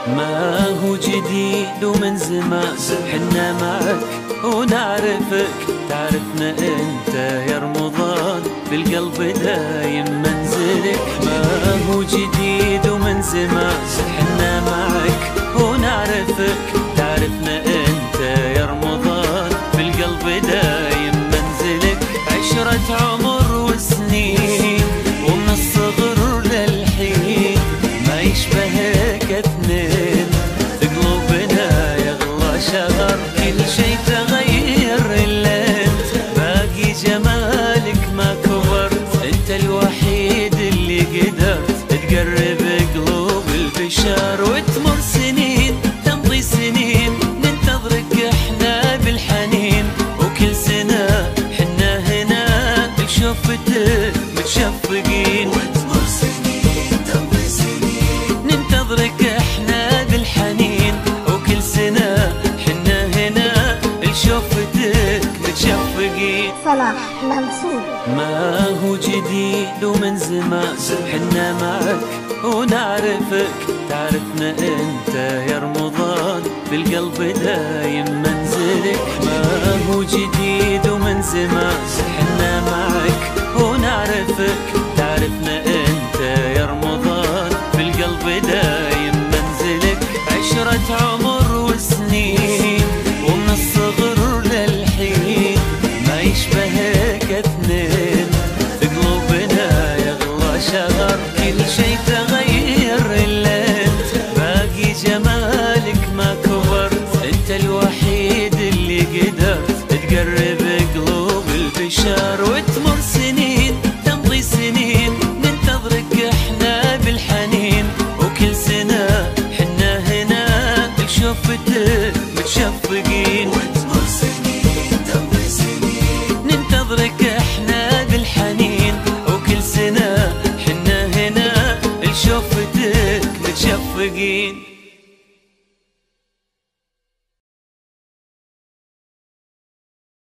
ما هو جديد ومن زمان حنا معك ونعرفك، تعرفنا انت يا رمضان بالقلب دايم منزلك. ما هو جديد ومن زمان حنا معك ونعرفك، تعرفنا انت يا رمضان بالقلب دايم منزلك. عشرة عمر وسنين ومن الصغر للحين ما يشبهك اثنين في قلوبنا يغلى شغر. كل شي تغير الا انت، باقي جمالك ما كبرت. انت الوحيد اللي قدرت تقرب قلوب البشر. وتمر سنين تمضي سنين ننتظرك احنا بالحنين، وكل سنة حنا هنا بشوفتك متشفقين. وتمر سنين تمضي سنين ننتظرك احنا بالحنين، وكل سنة حنا هنا بشوفتك متشفقين. صلاح منصور. ما هو جديد ومن زمان حنا معك ونعرفك، تعرفنا انت يا رمضان بالقلب دايم منزلك. ما هو جديد ومن زمان حنا معك ونعرفك، تعرفنا انت يا رمضان بالقلب دايم منزلك. عشرة عمر وسنين ومن الصغر للحين ما يشبهك اثنين في قلوبنا يغلى شغر. كل شي تغير الا انت، باقي جمالك ما كبرت. انت الوحيد اللي قدرت تقرب قلوب البشر. وتمر سنين تمضي سنين ننتظرك احنا بالحنين، وكل سنة حنا هنا بشوفتك متشفقين. وتمر سنين تمضي سنين ننتظرك احنا بالحنين، وكل سنة حنا هنا بشوفتك متشفقين.